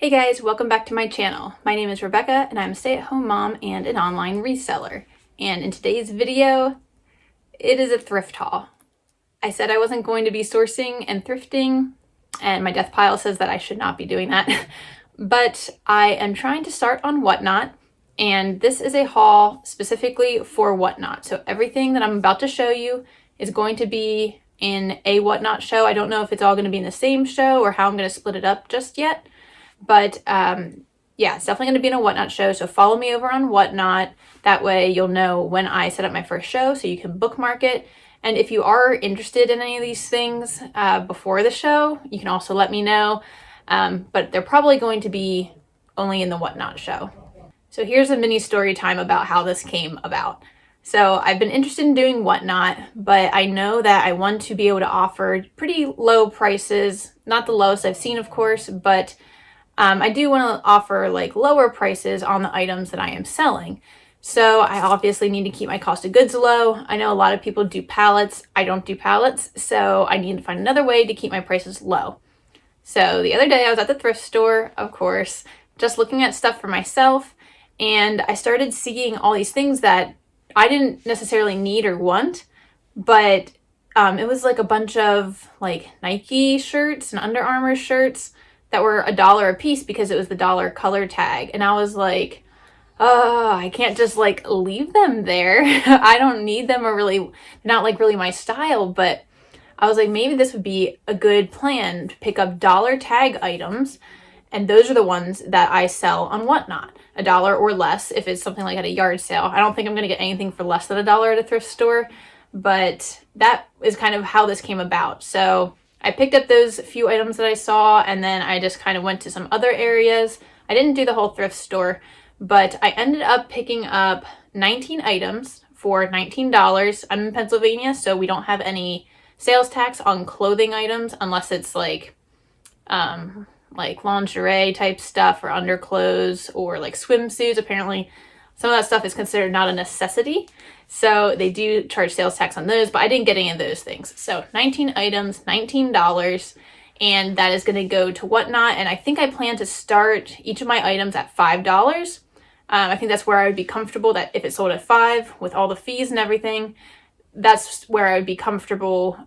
Hey guys, welcome back to my channel. My name is Rebecca and I'm a stay-at-home mom and an online reseller. And in today's video, it is a thrift haul. I said I wasn't going to be sourcing and thrifting, and my death pile says that I should not be doing that. But I am trying to start on Whatnot, and this is a haul specifically for Whatnot. So everything that I'm about to show you is going to be in a Whatnot show. I don't know if it's all going to be in the same show or how I'm going to split it up just yet. But yeah, it's definitely going to be in a Whatnot show. So follow me over on Whatnot. That way you'll know when I set up my first show so you can bookmark it. And if you are interested in any of these things before the show, you can also let me know. But they're probably going to be only in the Whatnot show. So here's a mini story time about how this came about. So I've been interested in doing Whatnot, but I know that I want to be able to offer pretty low prices. Not the lowest I've seen, of course, but I do want to offer like lower prices on the items that I am selling. So I obviously need to keep my cost of goods low. I know a lot of people do pallets. I don't do pallets, so I need to find another way to keep my prices low. So the other day I was at the thrift store, of course, just looking at stuff for myself, and I started seeing all these things that I didn't necessarily need or want, but it was like a bunch of like Nike shirts and Under Armour shirts that were $1 a piece because it was the dollar color tag. And I was like, oh, I can't just like leave them there. I don't need them, or really not like really my style. But I was like, maybe this would be a good plan to pick up dollar tag items. And those are the ones that I sell on Whatnot, $1 or less if it's something like at a yard sale. I don't think I'm going to get anything for less than $1 at a thrift store, but that is kind of how this came about. So I picked up those few items that I saw, and then I just kind of went to some other areas. I didn't do the whole thrift store, but I ended up picking up 19 items for $19. I'm in Pennsylvania, so we don't have any sales tax on clothing items unless it's like lingerie type stuff or underclothes or like swimsuits. Apparently some of that stuff is considered not a necessity, so they do charge sales tax on those, but I didn't get any of those things. So 19 items, $19, and that is going to go to Whatnot. And I think I plan to start each of my items at $5. I think that's where I would be comfortable, that if it sold at $5 with all the fees and everything, that's where I would be comfortable,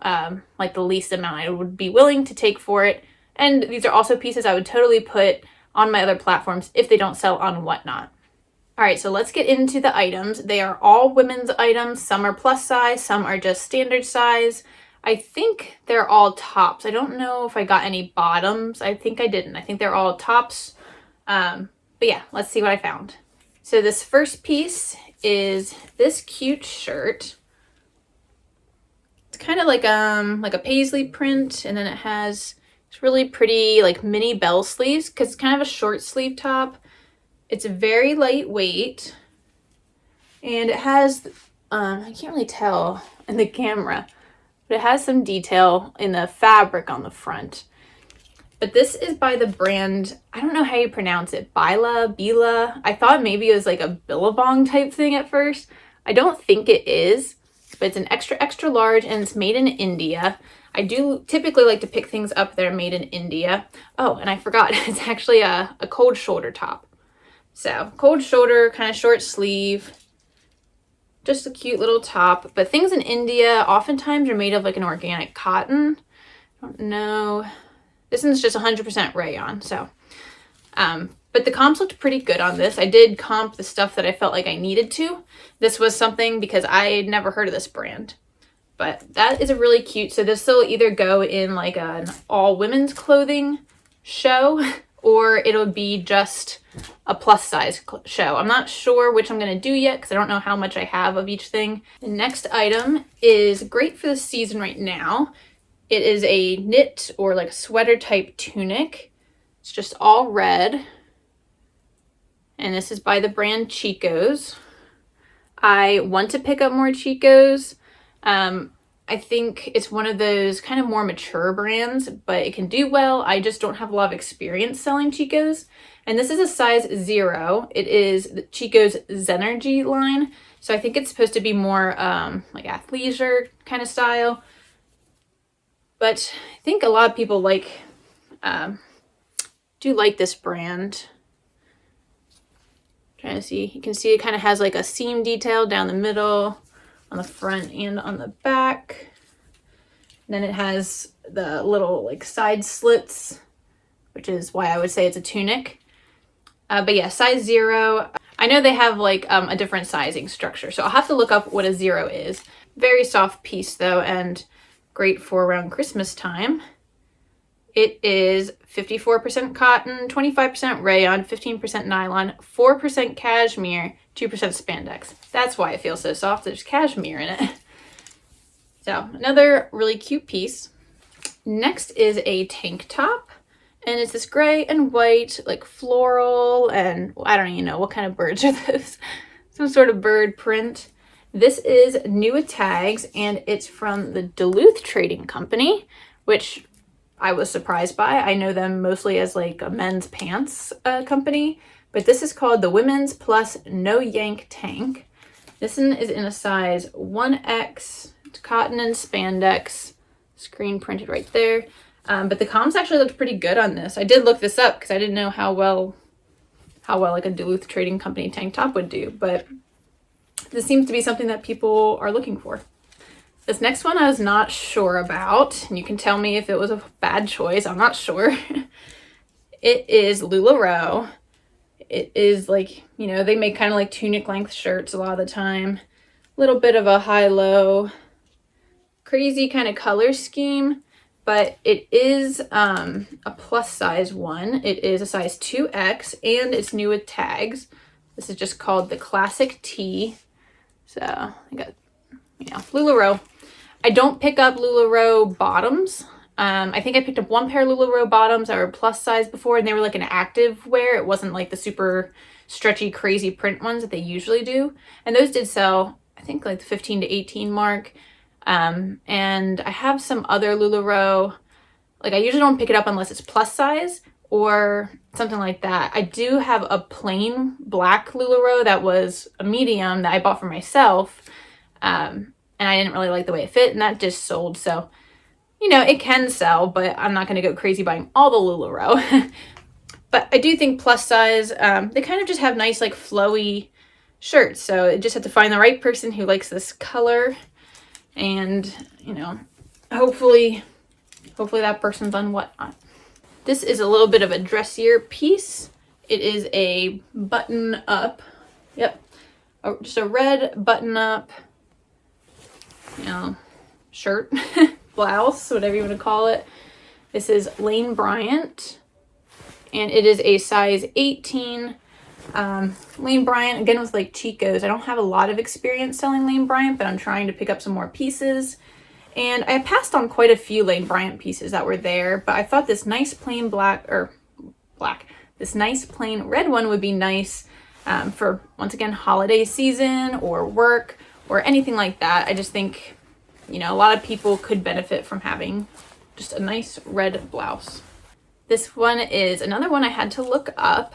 like the least amount I would be willing to take for it. And these are also pieces I would totally put on my other platforms if they don't sell on Whatnot. All right, so let's get into the items. They are all women's items. Some are plus size, some are just standard size. I think they're all tops. I don't know if I got any bottoms. I think I didn't. I think they're all tops. But yeah, let's see what I found. So this first piece is this cute shirt. It's kind of like a paisley print, and then it has this really pretty like mini bell sleeves because it's kind of a short sleeve top. It's very lightweight, and it has, I can't really tell in the camera, but it has some detail in the fabric on the front. But this is by the brand, I don't know how you pronounce it, Bila. I thought maybe it was like a Billabong type thing at first. I don't think it is, but it's an extra large, and it's made in India. I do typically like to pick things up that are made in India. Oh, and I forgot, it's actually a cold shoulder top. So cold shoulder, kind of short sleeve, just a cute little top. But things in India oftentimes are made of like an organic cotton. I don't know. This one's just 100% rayon. So, but the comps looked pretty good on this. I did comp the stuff that I felt like I needed to. This was something because I had never heard of this brand. But that is a really cute. So this will either go in like an all women's clothing show, or it'll be just a plus size show. I'm not sure which I'm going to do yet because I don't know how much I have of each thing. The next item is great for the season right now. It is a knit or like sweater type tunic. It's just all red. And this is by the brand Chico's. I want to pick up more Chico's. I think it's one of those kind of more mature brands, but it can do well. I just don't have a lot of experience selling Chico's. And this is a size 0. It is Chico's Zenergy line. So I think it's supposed to be more like athleisure kind of style. But I think a lot of people like do like this brand. Trying to see, you can see it kind of has like a seam detail down the middle, on the front and on the back. Then it has the little like side slits, which is why I would say it's a tunic. But yeah, size 0. I know they have like a different sizing structure, so I'll have to look up what a 0 is. Very soft piece though, and great for around Christmas time. It is 54% cotton, 25% rayon, 15% nylon, 4% cashmere, 2% spandex. That's why it feels so soft. There's cashmere in it. So another really cute piece. Next is a tank top. And it's this gray and white, like floral, and I don't even know what kind of birds are those. Some sort of bird print. This is new with tags, and it's from the Duluth Trading Company, which I was surprised by. I know them mostly as like a men's pants company, but this is called the Women's Plus No Yank Tank. This one is in a size 1X. It's cotton and spandex, screen printed right there. But the comms actually looked pretty good on this. I did look this up because I didn't know how well like a Duluth Trading Company tank top would do, but this seems to be something that people are looking for. This next one I was not sure about, and you can tell me if it was a bad choice. I'm not sure. It is LuLaRoe. It is like, you know, they make kind of like tunic length shirts a lot of the time. A little bit of a high-low, crazy kind of color scheme. But it is a plus size one. It is a size 2X, and it's new with tags. This is just called the Classic Tee. So I got, you know, LuLaRoe. I don't pick up LuLaRoe bottoms. I think I picked up one pair of LuLaRoe bottoms that were plus size before, and they were like an active wear. It wasn't like the super stretchy, crazy print ones that they usually do. And those did sell, I think, like the 15 to 18 mark. And I have some other LuLaRoe, like I usually don't pick it up unless it's plus size or something like that. I do have a plain black LuLaRoe that was a medium that I bought for myself. And I didn't really like the way it fit, and that just sold. So, you know, it can sell, but I'm not going to go crazy buying all the LuLaRoe. But I do think plus size, they kind of just have nice, like flowy shirts. So you just have to find the right person who likes this color. And, you know, hopefully that person's on whatnot. This is a little bit of a dressier piece. It is a button up. Yep. Just a red button up, you know, shirt, blouse, whatever you want to call it. This is Lane Bryant, and it is a size 18. Lane Bryant, again, with like Chico's. I don't have a lot of experience selling Lane Bryant, but I'm trying to pick up some more pieces. And I passed on quite a few Lane Bryant pieces that were there, but I thought this nice plain this nice plain red one would be nice for, once again, holiday season or work or anything like that. I just think, you know, a lot of people could benefit from having just a nice red blouse. This one is another one I had to look up.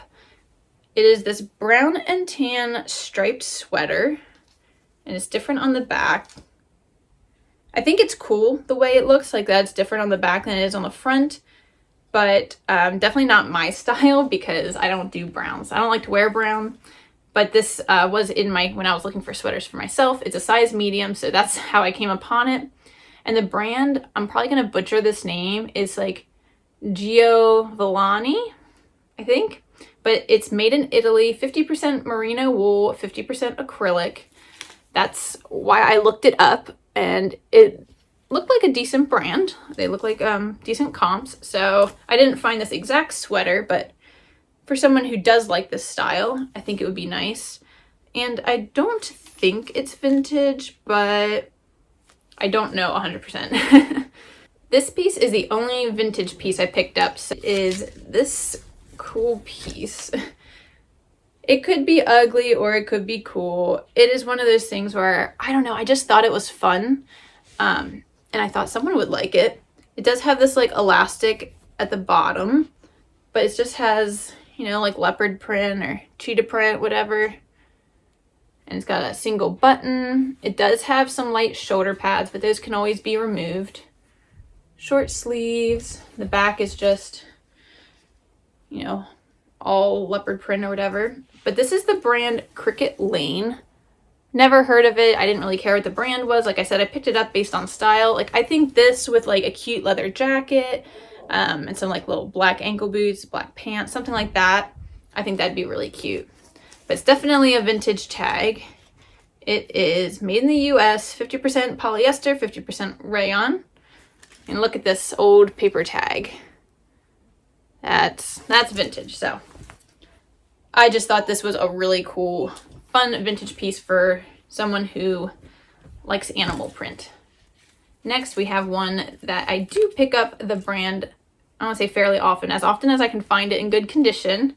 It is this brown and tan striped sweater, and it's different on the back. I think it's cool the way it looks, like that's different on the back than it is on the front, but definitely not my style because I don't do browns. I don't like to wear brown, but this was in when I was looking for sweaters for myself. It's a size medium, so that's how I came upon it. And the brand, I'm probably going to butcher this name, is like Giovellani, I think. But it's made in Italy, 50% merino wool, 50% acrylic. That's why I looked it up, and it looked like a decent brand. They look like decent comps. So I didn't find this exact sweater, but for someone who does like this style, I think it would be nice. And I don't think it's vintage, but I don't know 100%. This piece is the only vintage piece I picked up. So is this cool piece. It could be ugly or it could be cool. It is one of those things where, I don't know, I just thought it was fun. And I thought someone would like it. It does have this like elastic at the bottom, but it just has, you know, like leopard print or cheetah print, whatever. And it's got a single button. It does have some light shoulder pads, but those can always be removed. Short sleeves. The back is just, you know, all leopard print or whatever. But this is the brand Cricket Lane. Never heard of it. I didn't really care what the brand was. Like I said, I picked it up based on style. Like I think this with like a cute leather jacket, and some like little black ankle boots, black pants, something like that. I think that'd be really cute. But it's definitely a vintage tag. It is made in the US, 50% polyester, 50% rayon. And look at this old paper tag. That's vintage. So I just thought this was a really cool, fun vintage piece for someone who likes animal print. Next, we have one that I do pick up the brand, I want to say fairly often as I can find it in good condition.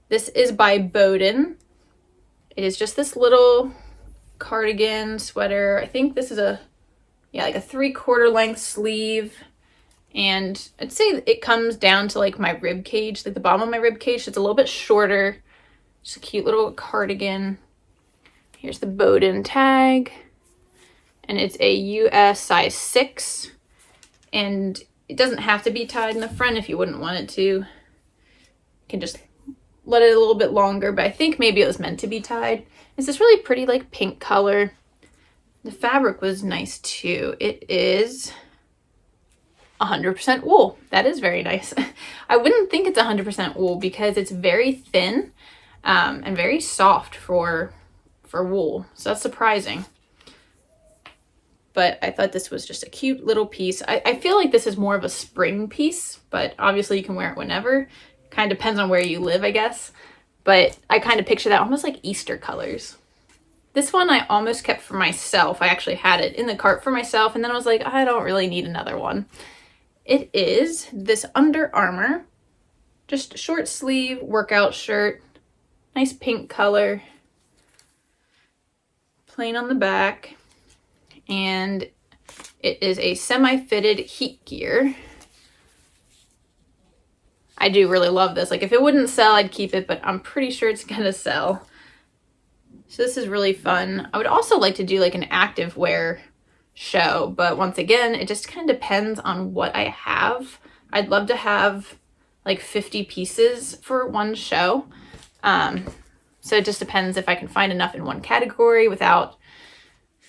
This is by Bowden. It is just this little cardigan sweater. I think this is like a 3/4 length sleeve. And I'd say it comes down to like my rib cage, like the bottom of my rib cage. So it's a little bit shorter. Just a cute little cardigan. Here's the Bowden tag. And it's a US size 6. And it doesn't have to be tied in the front if you wouldn't want it to. You can just let it a little bit longer, but I think maybe it was meant to be tied. It's this really pretty like pink color. The fabric was nice too. It is 100% wool. That is very nice. I wouldn't think it's 100% wool because it's very thin and very soft for wool. So that's surprising. But I thought this was just a cute little piece. I feel like this is more of a spring piece, but obviously you can wear it whenever. Kind of depends on where you live, I guess. But I kind of picture that almost like Easter colors. This one I almost kept for myself. I actually had it in the cart for myself, and then I was like, I don't really need another one. It is this Under Armour, just short sleeve workout shirt, nice pink color, plain on the back, and it is a semi-fitted heat gear. I do really love this. Like if it wouldn't sell, I'd keep it, but I'm pretty sure it's gonna sell. So this is really fun. I would also like to do like an active wear show, but once again, it just kind of depends on what I have. I'd love to have like 50 pieces for one show. So it just depends if I can find enough in one category without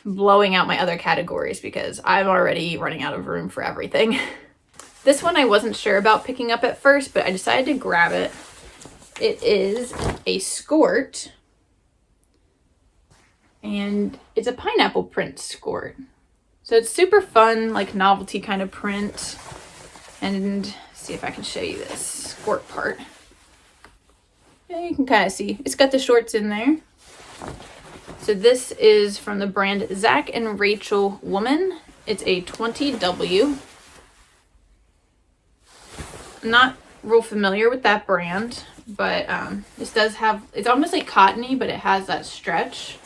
blowing out my other categories because I'm already running out of room for everything. This one I wasn't sure about picking up at first, but I decided to grab it. It is a skort, and it's a pineapple print skort. So it's super fun, like novelty kind of print. And see if I can show you this skort part. Yeah, you can kind of see. It's got the shorts in there. So this is from the brand Zach and Rachel Woman. It's a 20W. I'm not real familiar with that brand, but this does have, it's almost like cottony, but it has that stretch.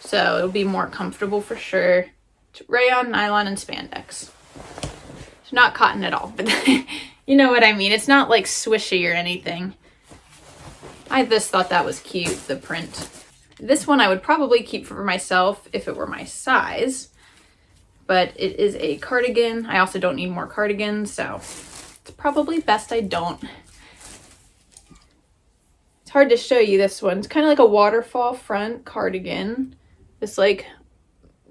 So it'll be more comfortable for sure. It's rayon, nylon, and spandex. It's not cotton at all, but you know what I mean. It's not like swishy or anything. I just thought that was cute, the print. This one I would probably keep for myself if it were my size, but it is a cardigan. I also don't need more cardigans, so it's probably best I don't. It's hard to show you this one. It's kind of like a waterfall front cardigan. This like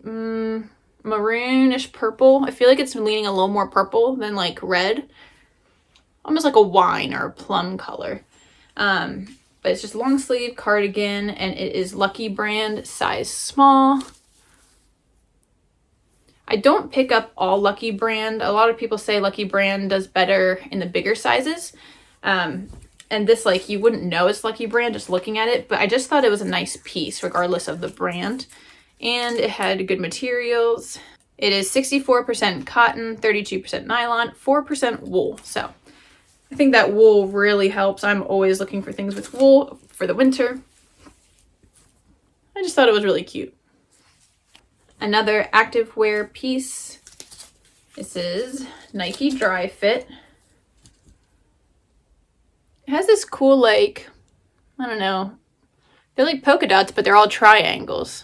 maroonish purple. I feel like it's leaning a little more purple than like red. Almost like a wine or a plum color. But it's just long sleeve cardigan, and it is Lucky brand, size small. I don't pick up all Lucky brand. A lot of people say Lucky brand does better in the bigger sizes. And this, like, you wouldn't know it's Lucky brand just looking at it, but I just thought it was a nice piece regardless of the brand. And it had good materials. It is 64% cotton, 32% nylon, 4% wool. So I think that wool really helps. I'm always looking for things with wool for the winter. I just thought it was really cute. Another activewear piece. This is Nike Dry Fit. It has this cool, like, I don't know, they're like polka dots, but they're all triangles.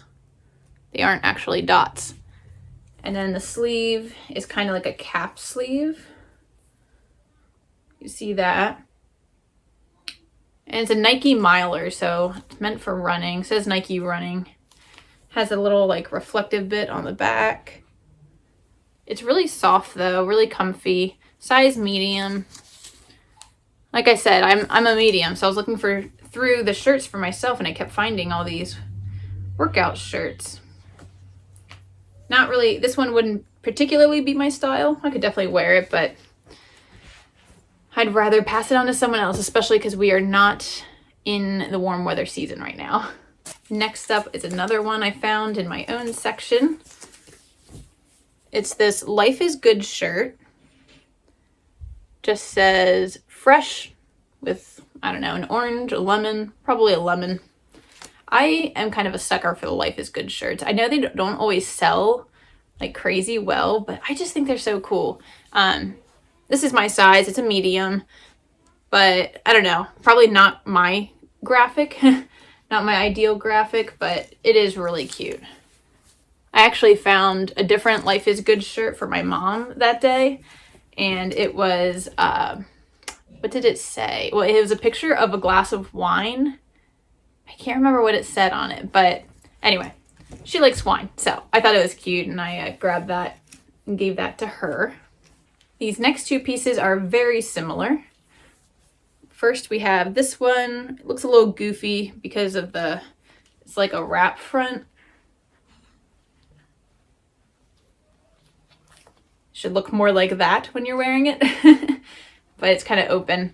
They aren't actually dots. And then the sleeve is kind of like a cap sleeve. You see that? And it's a Nike Miler, so it's meant for running. It says Nike running. Has a little like reflective bit on the back. It's really soft though, really comfy. Size medium. Like I said, I'm a medium, so I was looking through the shirts for myself, and I kept finding all these workout shirts. Not really, this one wouldn't particularly be my style. I could definitely wear it, but I'd rather pass it on to someone else, especially because we are not in the warm weather season right now. Next up is another one I found in my own section. It's this Life is Good shirt. Just says fresh with, I don't know, an orange, a lemon, probably a lemon. I am kind of a sucker for the Life is Good shirts. I know they don't always sell like crazy well, but I just think they're so cool. This is my size. It's a medium, but I don't know, probably not my graphic, not my ideal graphic, but it is really cute. I actually found a different Life is Good shirt for my mom that day, and it was, what did it say? Well, it was a picture of a glass of wine. I can't remember what it said on it, but anyway, she likes wine, so I thought it was cute, and I grabbed that and gave that to her. These next two pieces are very similar. First, we have this one. It looks a little goofy because of it's like a wrap front. Should look more like that when you're wearing it, but it's kind of open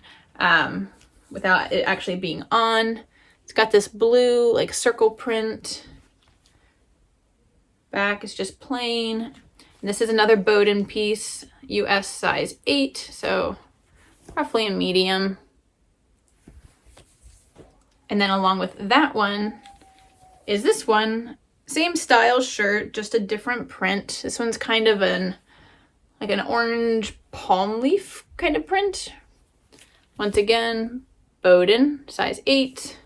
without it actually being on. It's got this blue like circle print. Back is just plain. And this is another Bowden piece, US size 8, so roughly a medium. And then along with that one is this one, same style shirt, just a different print. This one's kind of like an orange palm leaf kind of print. Once again, Bowden, size 8.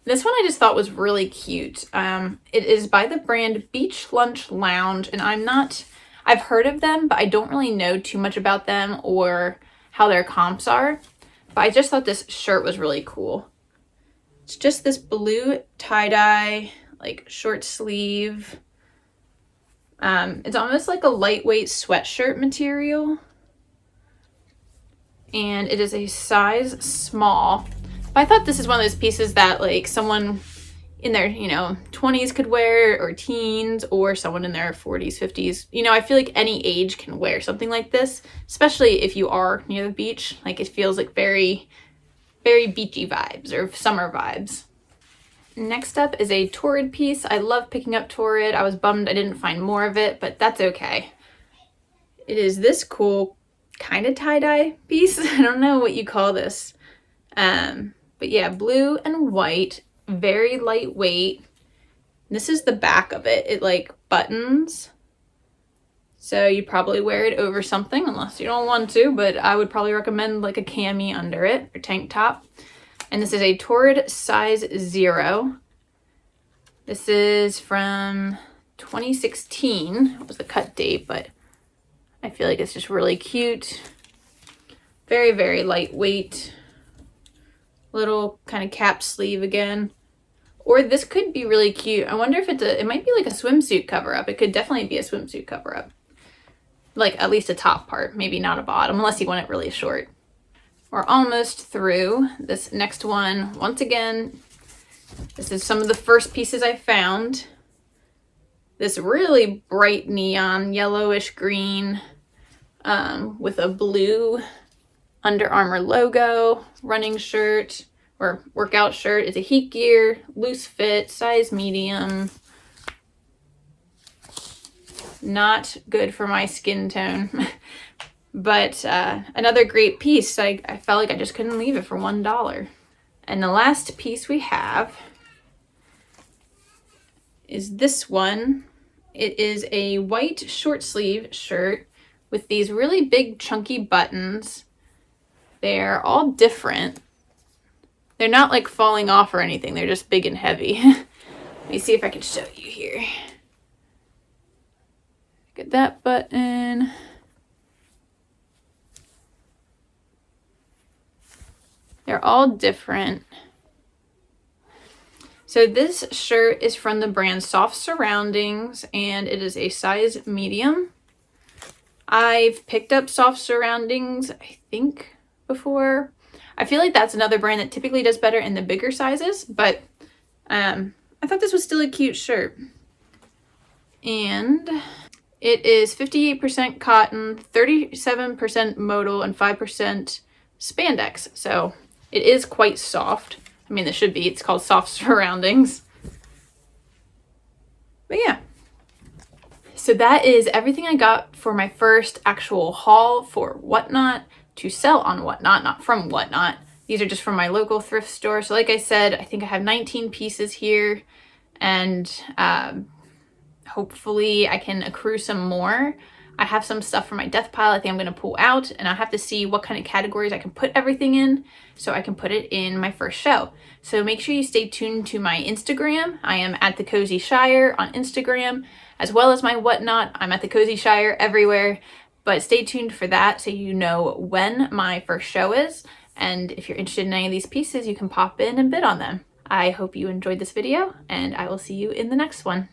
This one I just thought was really cute. It is by the brand Beach Lunch Lounge, and I've heard of them, but I don't really know too much about them or how their comps are. But I just thought this shirt was really cool. It's just this blue tie-dye, like short sleeve. It's almost like a lightweight sweatshirt material. And it is a size small. But I thought this is one of those pieces that like someone in their, 20s could wear, or teens, or someone in their 40s, 50s. I feel like any age can wear something like this, especially if you are near the beach. Like it feels like very, very beachy vibes or summer vibes. Next up is a Torrid piece. I love picking up Torrid. I was bummed I didn't find more of it, but that's okay. It is this cool kind of tie-dye piece. I don't know what you call this. But yeah, blue and white, very lightweight. This is the back of it. It like buttons. So you probably wear it over something unless you don't want to, but I would probably recommend like a cami under it or tank top. And this is a Torrid size 0. This is from 2016. It was the cut date, but I feel like it's just really cute. Very, very lightweight. Little kind of cap sleeve again. Or this could be really cute. I wonder if it might be like a swimsuit cover-up. It could definitely be a swimsuit cover-up. Like at least a top part, maybe not a bottom, unless you want it really short. We're almost through this next one. Once again, this is some of the first pieces I found. This really bright neon yellowish green with a blue Under Armour logo, running shirt or workout shirt. It's a heat gear, loose fit, size medium. Not good for my skin tone, but another great piece. I felt like I just couldn't leave it for $1. And the last piece we have is this one. It is a white short sleeve shirt with these really big chunky buttons. They're all different. They're not like falling off or anything. They're just big and heavy. Let me see if I can show you here. Get that button. They're all different. So this shirt is from the brand Soft Surroundings, and it is a size medium. I've picked up Soft Surroundings, I think, before. I feel like that's another brand that typically does better in the bigger sizes, but I thought this was still a cute shirt. And it is 58% cotton, 37% modal, and 5% spandex. So it is quite soft. I mean, it should be. It's called Soft Surroundings. But yeah. So that is everything I got for my first actual haul for Whatnot to sell on Whatnot, not from Whatnot. These are just from my local thrift store. So like I said, I think I have 19 pieces here, and hopefully I can accrue some more. I have some stuff from my death pile I think I'm going to pull out, and I'll have to see what kind of categories I can put everything in so I can put it in my first show. So make sure you stay tuned to my Instagram. I am at TheCozyShire on Instagram, as well as my Whatnot. I'm at TheCozyShire everywhere, but stay tuned for that so you know when my first show is. And if you're interested in any of these pieces, you can pop in and bid on them. I hope you enjoyed this video, and I will see you in the next one.